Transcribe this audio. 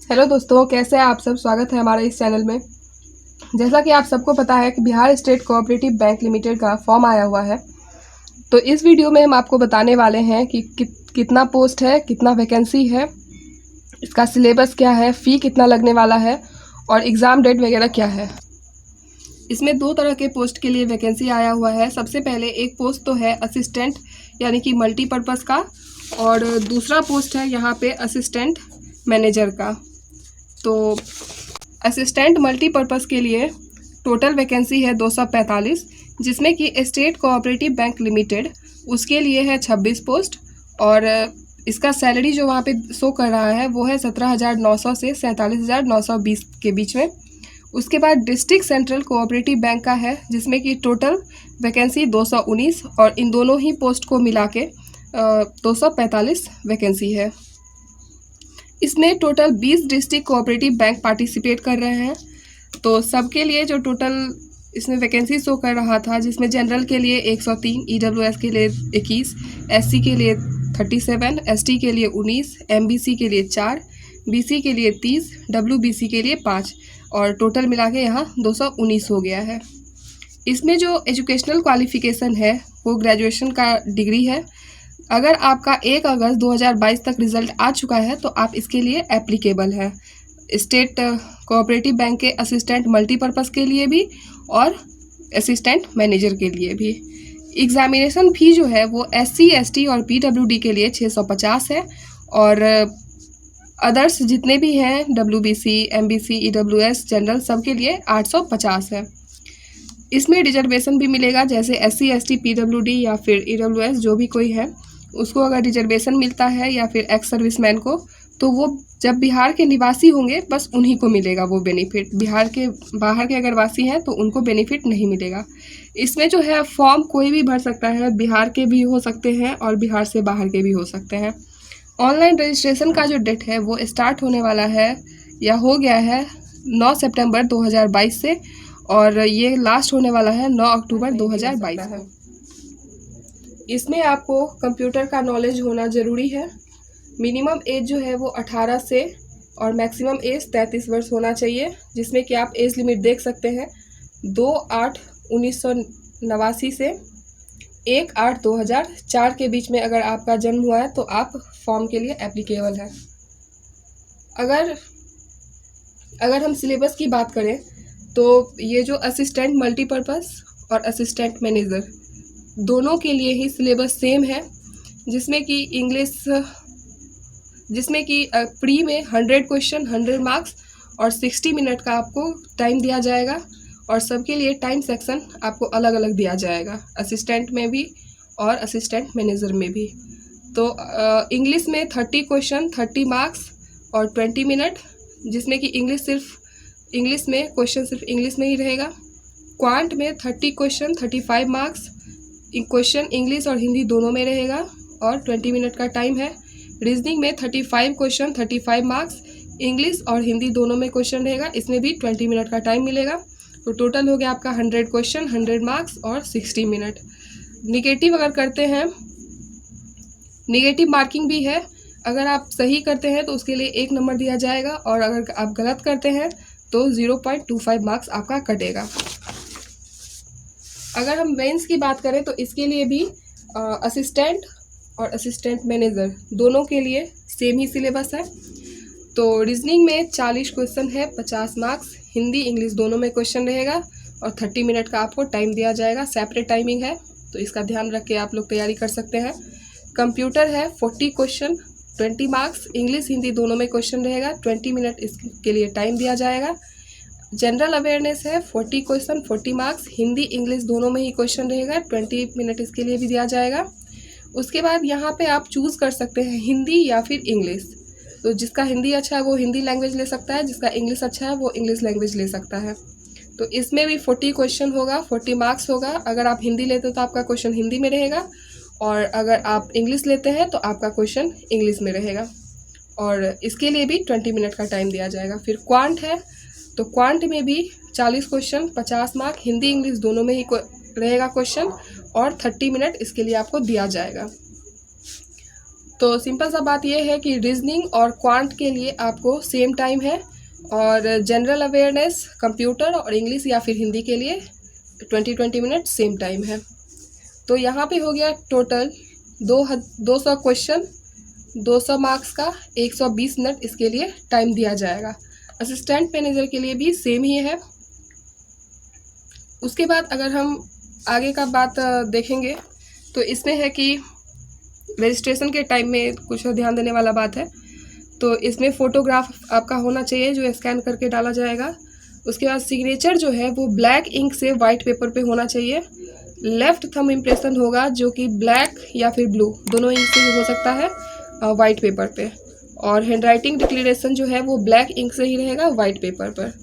Hello दोस्तों, कैसे हैं आप सब। स्वागत है हमारे इस चैनल में। जैसा कि आप सबको पता है कि Bihar state cooperative bank limited का फॉर्म आया हुआ है। तो इस वीडियो में हम आपको बताने वाले हैं कि कितना पोस्ट है, कितना वैकेंसी है, इसका सिलेबस क्या है, फ़ी कितना लगने वाला है और एग्ज़ाम डेट वगैरह क्या है। इसमें दो तरह के पोस्ट के लिए वैकेंसी आया हुआ है। सबसे पहले एक पोस्ट तो है असिस्टेंट यानी कि मल्टीपर्पज़ का, और दूसरा पोस्ट है यहाँ पे असिस्टेंट मैनेजर का। तो असिस्टेंट मल्टीपर्पज़ के लिए टोटल वैकेंसी है 245, जिसमें कि स्टेट कोऑपरेटिव बैंक लिमिटेड उसके लिए है 26 पोस्ट। और इसका सैलरी जो वहाँ पे शो कर रहा है वो है 17,900 से 47,920 के बीच में। उसके बाद डिस्ट्रिक्ट सेंट्रल कोऑपरेटिव बैंक का है, जिसमें कि टोटल वैकेंसी 219 और इन दोनों ही पोस्ट को मिला के 245 वैकेंसी है। इसमें total 20 district cooperative bank participate कर रहे हैं। तो सबके लिए जो टोटल इसमें वैकेंसी शो कर रहा था, जिसमें जनरल के लिए 103, ईडब्ल्यूएस के लिए 21, एससी के लिए 37, एसटी के लिए 19, एमबीसी के लिए 4, बीसी के लिए 30, डब्ल्यूबीसी के लिए 5 और टोटल मिला के यहाँ 219 हो गया है। इसमें जो एजुकेशनल क्वालिफ़िकेशन है वो ग्रेजुएशन का डिग्री है। अगर आपका 1 अगस्त 2022 तक रिज़ल्ट आ चुका है तो आप इसके लिए एप्लीकेबल है, स्टेट कोऑपरेटिव बैंक के असिस्टेंट मल्टीपर्पज़ के लिए भी और असिस्टेंट मैनेजर के लिए भी। एग्ज़ामिनेशन फ़ी जो है वो एससी, एसटी और पीडब्ल्यूडी के लिए 650 है और अदर्स जितने भी हैं डब्ल्यूबीसी, एमबीसी, ईडब्ल्यूएस, जनरल सब के लिए 850 है। इसमें रिजर्वेशन भी मिलेगा, जैसे एससी, एसटी, पीडब्ल्यूडी या फिर ईडब्ल्यूएस जो भी कोई है उसको अगर रिजर्वेशन मिलता है या फिर एक्स सर्विसमैन को, तो वो जब बिहार के निवासी होंगे बस उन्हीं को मिलेगा वो बेनिफिट। बिहार के बाहर के अगर वासी हैं तो उनको बेनिफिट नहीं मिलेगा। इसमें जो है फॉर्म कोई भी भर सकता है, बिहार के भी हो सकते हैं और बिहार से बाहर के भी हो सकते हैं। ऑनलाइन रजिस्ट्रेशन का जो डेट है वो स्टार्ट होने वाला है या हो गया है 9 सितंबर 2022 से, और ये लास्ट होने वाला है 9 अक्टूबर 2022 को। इसमें आपको कंप्यूटर का नॉलेज होना ज़रूरी है। मिनिमम एज जो है वो 18 से और मैक्सिमम एज 33 वर्ष होना चाहिए, जिसमें कि आप एज लिमिट देख सकते हैं 2/8/1989 से 1/8/2004 के बीच में अगर आपका जन्म हुआ है तो आप फॉर्म के लिए एप्लीकेबल है। अगर हम सिलेबस की बात करें तो ये जो असिस्टेंट मल्टीपर्पज़ और असिस्टेंट मैनेजर दोनों के लिए ही सिलेबस सेम है, जिसमें कि प्री में 100 क्वेश्चन 100 मार्क्स और 60 मिनट का आपको टाइम दिया जाएगा और सबके लिए टाइम सेक्शन आपको अलग अलग दिया जाएगा, असिस्टेंट में भी और असिस्टेंट मैनेजर में भी। तो इंग्लिश में 30 क्वेश्चन 30 मार्क्स और 20 मिनट, जिसमें कि इंग्लिश में क्वेश्चन सिर्फ इंग्लिश में ही रहेगा। क्वांट में 30 क्वेश्चन 35 मार्क्स, क्वेश्चन इंग्लिश और हिंदी दोनों में रहेगा और 20 मिनट का टाइम है। रीजनिंग में 35 क्वेश्चन 35 मार्क्स, इंग्लिश और हिंदी दोनों में क्वेश्चन रहेगा, इसमें भी 20 मिनट का टाइम मिलेगा। तो टोटल हो गया आपका 100 क्वेश्चन 100 मार्क्स और 60 मिनट। निगेटिव अगर करते हैं, निगेटिव मार्किंग भी है। अगर आप सही करते हैं तो उसके लिए 1 नंबर दिया जाएगा और अगर आप गलत करते हैं तो 0.25 मार्क्स आपका कटेगा। अगर हम मेंस की बात करें तो इसके लिए भी असिस्टेंट और असिस्टेंट मैनेजर दोनों के लिए सेम ही सिलेबस है। तो रीजनिंग में 40 क्वेश्चन है 50 मार्क्स, हिंदी इंग्लिश दोनों में क्वेश्चन रहेगा और 30 मिनट का आपको टाइम दिया जाएगा। सेपरेट टाइमिंग है तो इसका ध्यान रख के आप लोग तैयारी कर सकते हैं। कंप्यूटर है 40 क्वेश्चन 20 मार्क्स, इंग्लिश हिंदी दोनों में क्वेश्चन रहेगा, 20 मिनट इसके लिए टाइम दिया जाएगा। जनरल अवेयरनेस है 40 क्वेश्चन 40 मार्क्स, हिंदी इंग्लिश दोनों में ही क्वेश्चन रहेगा, 20 मिनट इसके लिए भी दिया जाएगा। उसके बाद यहाँ पे आप चूज़ कर सकते हैं हिंदी या फिर इंग्लिश। तो जिसका हिंदी अच्छा है वो हिंदी लैंग्वेज ले सकता है, जिसका इंग्लिश अच्छा है वो इंग्लिश लैंग्वेज ले सकता है। तो इसमें भी 40 क्वेश्चन होगा, 40 मार्क्स होगा। अगर आप हिंदी लेते हो तो आपका क्वेश्चन हिंदी में रहेगा और अगर आप इंग्लिश लेते हैं तो आपका क्वेश्चन इंग्लिश में रहेगा और इसके लिए भी 20 मिनट का टाइम दिया जाएगा। फिर क्वांट है तो क्वांट में भी 40 क्वेश्चन 50 मार्क, हिंदी इंग्लिश दोनों में ही रहेगा क्वेश्चन और 30 मिनट इसके लिए आपको दिया जाएगा। तो सिंपल सा बात यह है कि रीजनिंग और क्वांट के लिए आपको सेम टाइम है, और जनरल अवेयरनेस, कंप्यूटर और इंग्लिश या फिर हिंदी के लिए 20-20 मिनट सेम टाइम है। तो यहाँ पे हो गया टोटल 200 क्वेश्चन, 200 मार्क्स का 120 मिनट इसके लिए टाइम दिया जाएगा। असिस्टेंट मैनेजर के लिए भी सेम ही है। उसके बाद अगर हम आगे का बात देखेंगे तो इसमें है कि रजिस्ट्रेशन के टाइम में कुछ ध्यान देने वाला बात है। तो इसमें फ़ोटोग्राफ आपका होना चाहिए जो स्कैन करके डाला जाएगा। उसके बाद सिग्नेचर जो है वो ब्लैक इंक से वाइट पेपर पे होना चाहिए। लेफ़्ट थंब इम्प्रेशन होगा जो कि ब्लैक या फिर ब्लू दोनों इंक से हो सकता है वाइट पेपर पे। और हैंडराइटिंग डिक्लेरेशन जो है वो ब्लैक इंक से ही रहेगा वाइट पेपर पर।